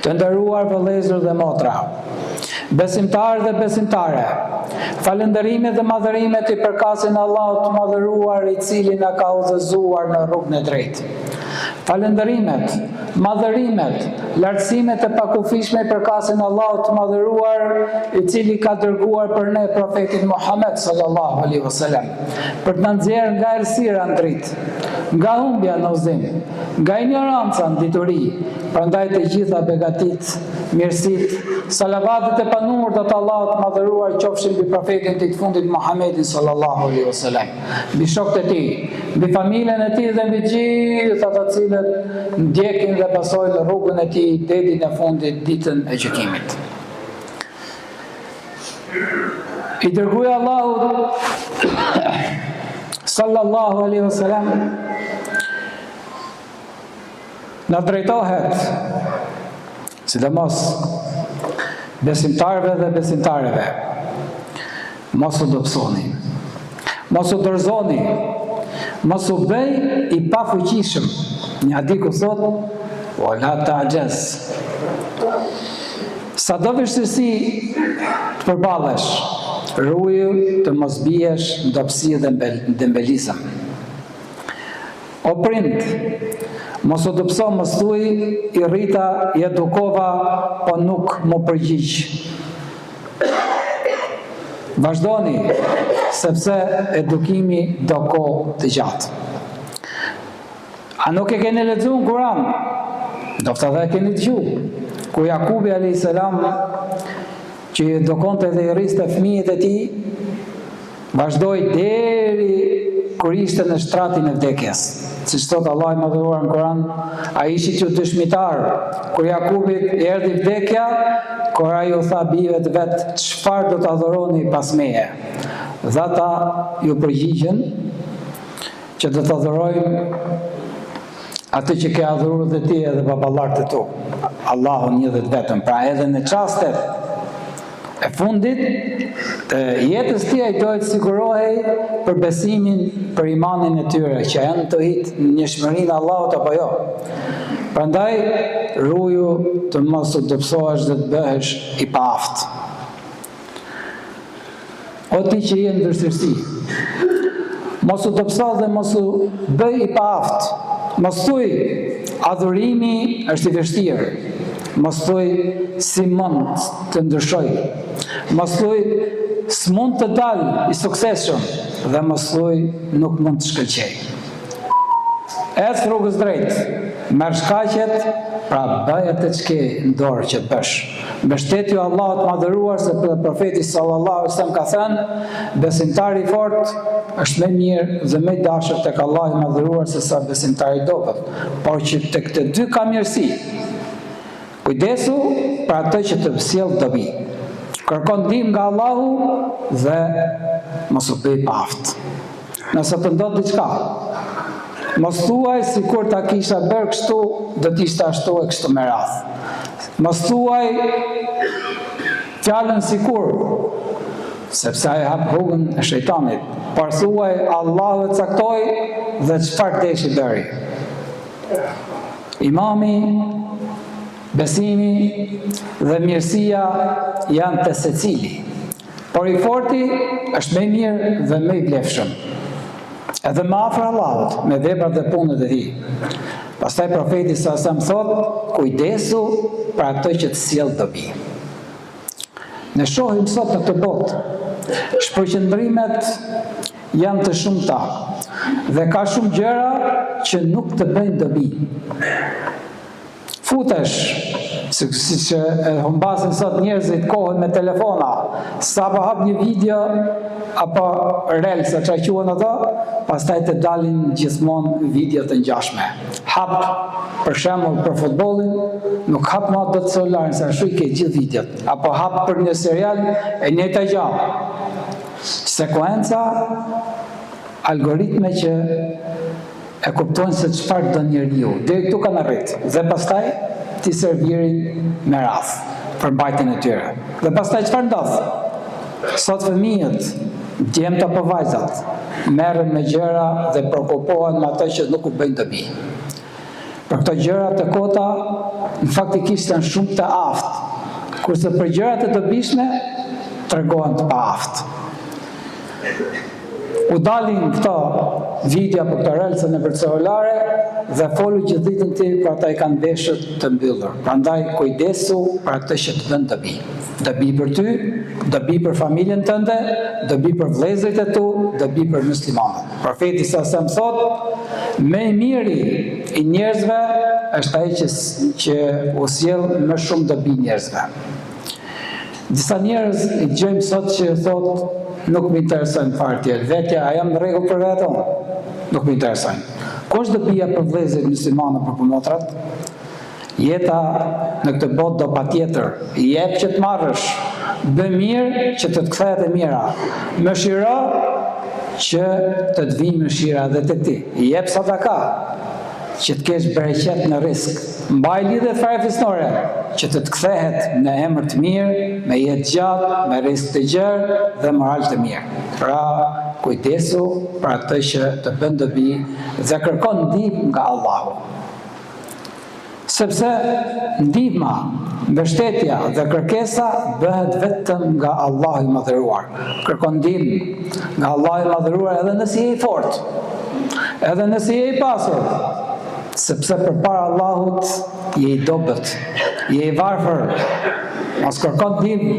Të nderuar vëllezër dhe motra, besimtarë dhe besimtare, falënderimet dhe madhërimet i përkasin Allahut të madhëruar i cili na ka udhëzuar në rrugën e drejtë. Falënderimet, madhërimet, lartësimet e pakufishme i përkasin Allahut të madhëruar i cili ka dërguar për ne profetin Muhammed sallallahu alaihi wasallam për të na nxjerrë nga errësira në dritë, nga humbja në udhëzim, nga ignoranca në dituri. Prandaj të gjitha begatit, mirësit, salavatet e panumër të Allahut të madhëruar qofshin mbi profetin të fundit Muhammedin sallallahu alaihi wasallam, mbi shokët e tij, mbi familjen e tij dhe mbi gjithë ata të cilët ndjekin dhe pasojnë rrugën e tij deri në fundit, ditën e gjykimit. I dërguari Allahut sallallahu alaihi wasallam na drejtohet, sidomos besimtarëve dhe besimtareve, mos u dobësoni, mos u dorëzoni, mos u bëj i pafuqishëm. Një hadiku thot, wala ta'jaz. Sa do vështirësi të përballesh, ruaju të mos bijesh në dobësi dhe dembelizëm. O prind, mos u dobëso, mos thuaj i rrita, i edukova, po nuk më përgjigj. Vazhdoni, sepse edukimi do kohë të gjatë. A nuk e keni lexuar në Kur'an? Ndoshta dhe e keni dëgjuar. Ku Jakubi alayhis salam, që i edukonte dhe i rriste fëmijët e tij, vazhdoi deri kur ishte në shtratin e vdekjes. Siç thot Allah i madhëruar në Kur'an, ai ishte që dëshmitar. Kur Jakubit erdhi vdekja, kur ai u tha bijve të vet, çfarë do të adhuroni pas meje? Dhe ata ju përgjigjen që do të adhurojmë atë që ke adhuruar dhe ti edhe baballarët e tu, Allahun një dhe të vetëm. Pra edhe në çastet e fundit të jetës tij ai dohet të sigurohej për besimin, për imanin e tyre, që janë të hitë në njëshmërinë e Allahut apo jo. Prandaj ruaju të mos u dobësohesh dhe të bëhesh i paaftë. O ti që je në vështirësi, mos u dobëso dhe mos u bëj i paaftë. Mos thuaj adhurimi është i vështirë. Mos thuaj si mund të ndryshoj. Mos thuaj s'mund të dal i suksesshëm dhe mos thuaj nuk mund të shkëlqej. Ec rrugës drejt, merr shkaqet, pra bëj atë që ke në dorë që të bësh. Mbështetju Allahut të madhëruar, se profeti sallallahu alaihi wasallam ka thënë, besimtari i fortë është më mirë dhe më i dashur tek Allahu i madhëruar se sa besimtari i dobët, por që tek të dy ka mirësi. Kujdesu për atë që të sjell dobi. Kërkon ndihmë nga Allahu dhe mos u bëj paaftë. Nëse të ndodh diçka, mos thuaj sikur ta kisha bërë kështu, do të ishte ashtu e kështu me radhë. Mos thuaj fjalën sikur, sepse ai hap rrugën e shejtanit. Por thuaj Allahu e caktoi dhe çfarë deshi bëri. Imani, besimi dhe mirësia janë të secili, por i forti është më i mirë dhe më i vlefshëm. Edhe më afër Allahut me veprat dhe punët e tij. Pastaj profeti sa thot, kujdesu për atë që të sjell dobi. Ne shohim sot në këtë botë, shpërqendrimet janë të shumta dhe ka shumë gjëra që nuk të bëjnë dobi. Futesh, si që humbasin sot njerëzit kohën me telefona, sa po hap një video apo reels, sa çfarë quhen ato, pastaj të dalin gjithmonë video të ngjashme. Hap për shembull për futbollin, nuk hap më atë celularin, sa shoj ke gjithë videot, apo hap për një serial e njëjta gjë. Sekuenca, algoritme që e kuptojnë se çfarë do njeriu. Deri këtu kanë arritë. Dhe pastaj ti servirin me radhë për mbajtjen e tyre. Dhe pastaj çfarë ndodh? Sot fëmijët, djemt apo vajzat, merren me gjëra dhe prekupohen me ato që nuk u bëjnë dobi. Për këto gjërat e kota, në faktikisht janë shumë të aftë, kurse për gjërat e dobishme tregohen të pa aftë. U dalin këto video për këto relëse në celullare dhe folu gjithë ditën ti për ata i kanë veshët të mbyllur. Prandaj kujdesu për atë që të bën dobi. Dobi për ty, dobi për familjen tënde, dobi për vëllezërit e tu, dobi për muslimanët. Profeti sa më thot, më i miri i njerëzve është ai që u sjell më shumë dobi njerëzve. Disa njerëz i gjejmë sot që thot nuk më interesojnë fare tjerë. Vetja, a jam në rregull për vetëm? Nuk më interesojnë. Ku është dobia për vëllezërit muslimanë për motrat? Jeta në këtë botë do patjetër. Jep që të marrësh, bë mirë që të kthehet e mira. Mëshiro që të të vijë mëshira edhe te ti. Jep sadaka që të kesh bereqet në risk. Mbaj lidhje fare fisnore që të kthehet në emër të mirë, me jetë gjatë, me risk të gjerë dhe moral të mirë. Pra, kujdesu për atë që të bën dobi dhe kërkon ndihmë nga Allahu. Sepse ndihma, mbështetja dhe kërkesa bëhet vetëm nga Allahu i madhëruar. Kërkon ndihmë nga Allahu i madhëruar edhe nëse je i fortë, edhe nëse je i pasur. Sepse përpara Allahut je i dobët, je i varfër, mos kërkon ndihmë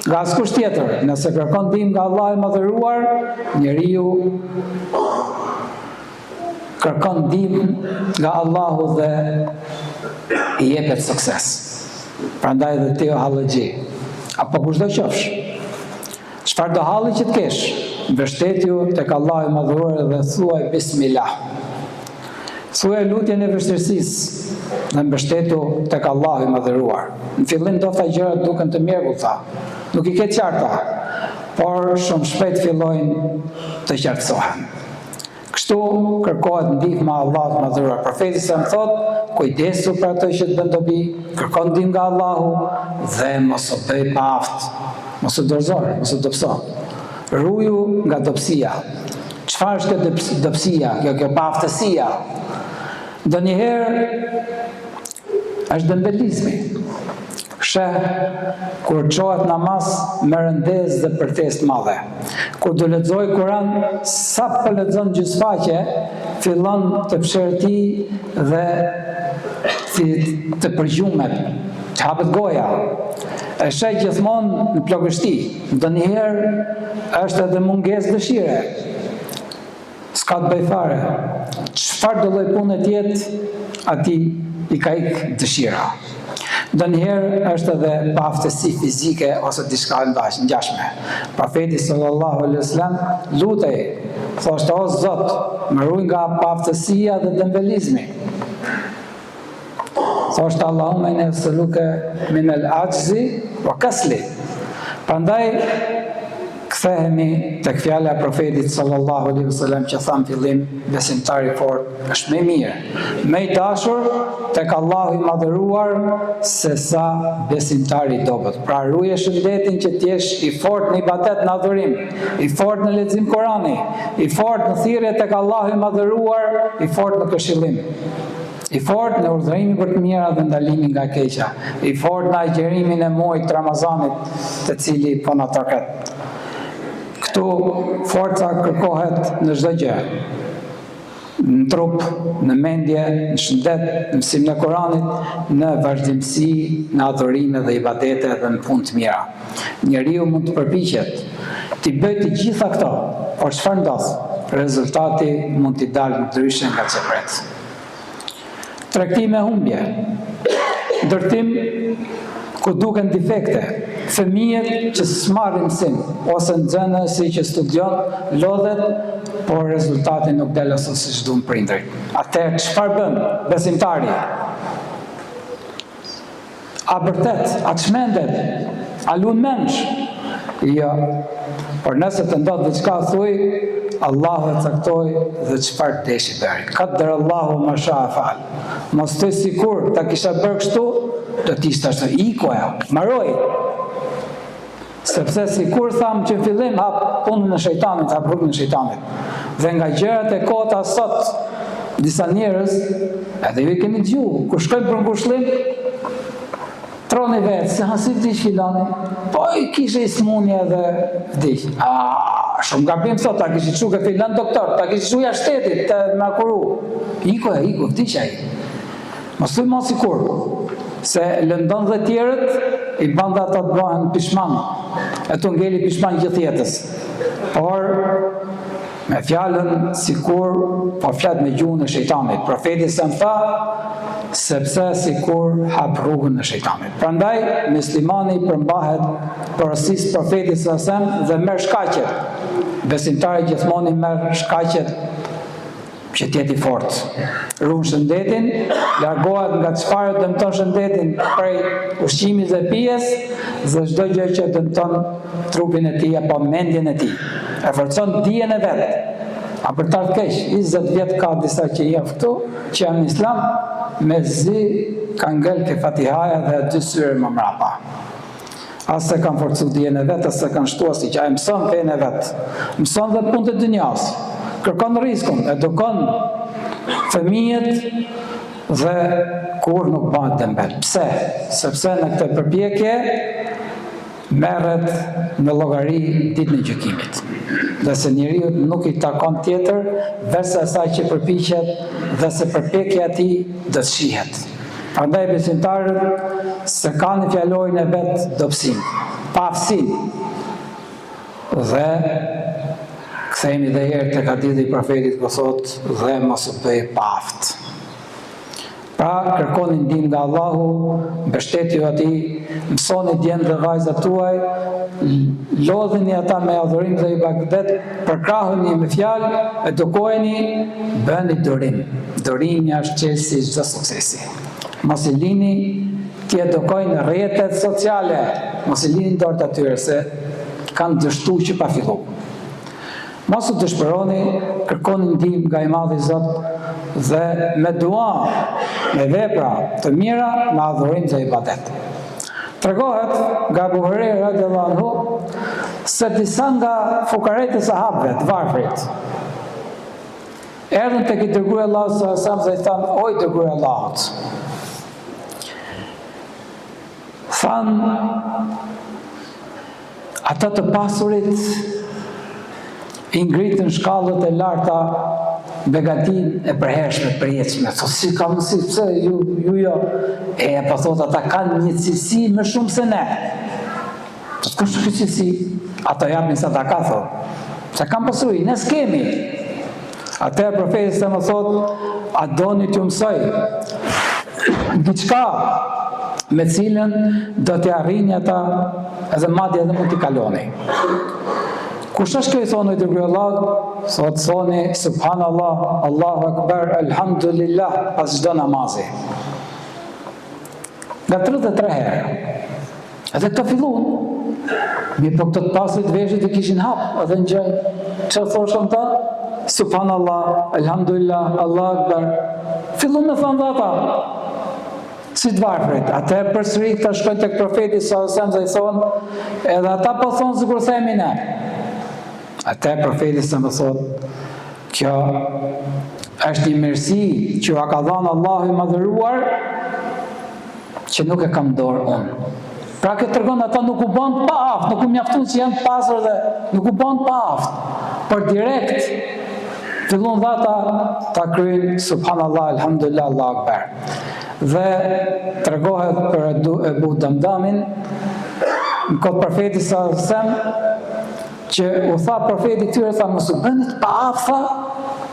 nga askush tjetër. Nëse kërkon ndihmë nga Allahu i madhëruar, njeriu kërkon ndihmë nga Allahu dhe i jepet sukses. Prandaj dhe ti o hallëxhi, apo kushdo qofsh, çfarë do halli që të kesh, mbështetju tek Allahu i madhëruar dhe thuaj bismillah. Thuaj lutjen e vështirësisë dhe mbështetu tek Allahu i madhëruar. Në fillim do tha gjërat duken të mrekulluta, nuk i ke qarta, por shumë shpejt fillojnë të qartësohen. Kështu kërkohet ndihma e Allahut madhëruar. Profeti sa më thot, kujdesu për atë që të bën dobi, kërko ndihmë nga Allahu dhe mos u bëj pa aftë, mos u dorëzor, mos u dobëso. Ruaju nga dobësia. Çfarë është dobësia? Kjo paaftësia. Ndonjëherë është dembelizmi. Sheh, kur çohet namaz me rëndezë dhe përtesë të madhe. Kur do lexoj Kur'an, sa po lexon gjysfaqe, fillon të psherti dhe të përgjumet, të hapet goja. E sheh gjithmonë në plagështi. Ndonjëherë është edhe mungesë dëshire. S'ka të bëj fare. Çfarë do lloj pune të jetë, atij i ka ikë dëshira. Ndonjëherë është edhe paaftësi fizike ose diçka ngjashme. Profeti sallallahu alaihi wasallam lutej, thoshte o Zot, më ruaj nga paaftësia dhe dembelizmi. Thoshte Allahumma inni as'aluka min al-ajzi wa kasli. Prandaj kthehemi tek fjala e profetit sallallahu alaihi wasallam që tha në fillim, besimtari i fortë është më i mirë, më i dashur tek Allahu i madhëruar se sa besimtari i dobët. Pra ruaje shëndetin që të jesh i fortë në ibadet, në adhurim, i fortë në lexim Kurani, i fortë në thirrje tek Allahu i madhëruar, i fortë në këshillim. I fortë në urdhërimin për të mira dhe ndalimin nga e keqja, i fortë në agjërimin e muajit Ramazanit, të cili po na toket. Këtu forca kërkohet në çdo gjë. Në trup, në mendje, në shëndet, në mësimin e Kuranit, në vazhdimsi, në adhurime dhe ibadete dhe në punë të mira. Njeriu mund të përpiqet të bëjë të gjitha këto, por çfarë ndodh? Rezultati mund t'i dalë ndryshe nga ç'e pret. Tregtim e humbje, ndërtim ku duken defekte, fëmijët që s'marrin mësim, ose nxënësi që studion, lodhet, por rezultati nuk del ashtu siç duan prindërit. Atëherë çfarë bën besimtari? A vërtet, a çmendet, a lun mensh? Jo. Por nëse të ndodh diçka thuj, Allahu e caktoi dhe çfarë deshi bëri. Qaddar Allahu ma sha'a fa'al. Mos të sikur ta kisha bërë kështu, do të ishte ashtu, ikoja, maroj. Sepse sikur tham që fillim hap punën e shejtanit, hap rrugën e shejtanit. Dhe nga gjërat e kota sot, disa njerëz Edhe ju i keni dëgju, kur shkojmë për ngushëllim, troni vetë, se hasi vdiq filani, po i kishe i smunje dhe vdiq. Shumë gabim sot, ta kishë që ke filan doktor, ta kishë që jashtë shtetit, të me akuru. Iko, vdiq e i. Mos thuj mos i kur, se lëndon dhe tjerët, i banda ata të bëhen pishman, e të ngeli pishman gjithë jetës. Por, me fjallën, si kur, po flet me gjuhën e shejtanit. Profeti se më tha, sepse si kur hap rrugën e shejtanit. Prandaj, muslimani përmbahet porositë profetit se dhe merr shkaqet. Besimtari gjithmonë merr shkaqet që t'jeti fort. Ruan shëndetin, largohet nga çfarë dëmton shëndetin prej ushqimit dhe pijes, dhe çdo gjë që dëmton trupin e tij apo mendjen e tij. E forcon dijen e vet. A për të ardhur keq, 20 vjet ka disa që janë këtu, që janë në Islam, me zi kanë ngel ke Fatihaja dhe 2 syre më mrapa. As se kanë forcu dijen e vet, as se kanë shtuar si që ai mëson fenë e vet. Mëson dhe punët e dunjas. Kërkon riskun, edukon fëmijët dhe kur nuk bëhet dembel. Pse? Sepse në këtë përpjekje merret në llogari ditën e gjykimit. Dhe se njeriu nuk i takon tjetër veç asaj që përpiqet dhe se përpjekja e tij do të shihet. Prandaj besimtarët se kanë fjalorin e vet dobësin, pafsin. Dhe kthehemi dhe herë tek hadithi i profetit ku thotë dhe mos u bëj paft. Pra, kërkoni ndihmë nga Allahu, mbështetju atij, mësoni djemt dhe vajzat tuaj, lodheni ata me adhurim dhe ibadet, përkrahuni me fjalë, edukojeni, bëni durim. Durimi është çelësi i çdo suksesi. Mos i lini t'i edukojnë rrjetet sociale, mos i lini dorët atyre se kanë dështuar që pa fillu. Mos u dëshpëroni, kërkoni ndihmë nga i Madhi Zot dhe me dua, me vepra të mira në adhurim dhe ibadet. Tregohet nga Abu Huraira radhiyallahu anhu se disa nga fukaret e sahabëve të varfrit erdhën tek i dërguari Allahu sallallahu alaihi wasallam dhe i thanë: "O i dërguari i Allahut, ata të pasurit i ngritën shkallët e larta begatin e përhershme, përjetshme." Thotë, si ka mësi, pse ju jo? Po thotë, ata kanë një cilësi më shumë se ne. Thotë, kush është kjo cilësi? Ato japin sa ta ka, thotë. Se kanë pasuri, ne s'kemi. Atëherë profeti se më thotë, a doni t'ju mësoj diçka me cilën do t'i arrini ata edhe madje edhe mund t'i kaloni. Kush është kjo i thonë i dërguari i Allahut? Thotë thoni subhanallah, Allahu akbar, alhamdulillah pas çdo namazi. Nga 33 herë. Edhe këto filluan. Mirë, po këto të pasurit veshët i kishin hap, edhe në gjë. Çfarë thoshën ta? Subhanallah, alhamdulillah, Allahu akbar. Filluan me thënë ata. Si të varfrit. Atë përsëri këta shkojnë tek profeti sallallahu alajhi wasallam dhe i thonë, edhe ata po thonë sikur themi ne. Atë profeti sa më thotë, kjo është një mirësi që a ka dhënë Allahu i madhëruar, që nuk e kam dorë unë. Pra këtë tregon ata nuk u bën pa aft, nuk u mjafton që janë pasur dhe nuk u bën pa aft, por direkt fillon dhata ta kryejnë subhanallah, alhamdulillah, Allahu akbar. Dhe tregohet për Ebu Damdamin në kohë profetit sallallahu alajhi wasallam që u tha profeti këtyre, tha mos u bëni pa aftë,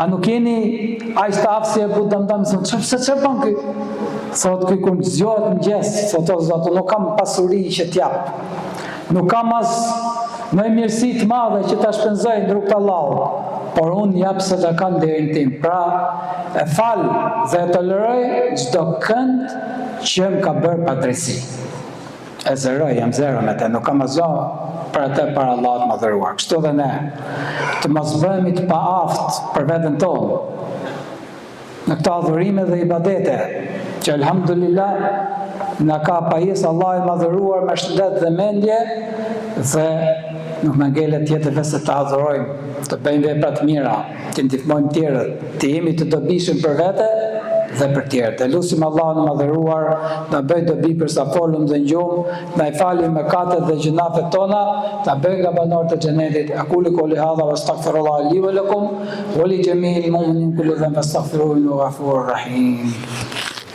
a nuk jeni aq të aftë si Ebu Damdam? Çfarë bën ky? Thotë ky kur zgjohet mëngjes, thotë Zoti, nuk kam pasuri që t'jap. Nuk kam as më mirësi të madhe që ta shpenzoj në rrugt të Allahut, por unë jap sadakan deri në tim. Pra, e fal dhe e toleroj çdo kënd që më ka bërë padrejsi. E zeroj, jam zero me te, nuk kam asgjë për atë para Allahut madhëruar. Kështu dhe ne, të mos bëhemi të paaft për veten tonë në këto adhurime dhe ibadete, që alhamdulillah na ka pajis Allah i madhëruar me shëndet dhe mendje, dhe nuk na ngelet tjetër se të adhurojmë, të bëjmë vepra të mira, të ndihmojmë tjerët, të jemi të dobishëm për vete dhe për tjerët. E lusim Allahun e madhëruar na bëj dobi për sa folëm dhe ngjum, na i falë mëkatet dhe gjunafet tona, ta bëj nga banorët e xhenetit. Aqulu qouli hadha wastaghfirullaha li wa lakum wa li jami'il mu'minin kullu dhanbin fastaghfiruhu innahu ghafurur rahim.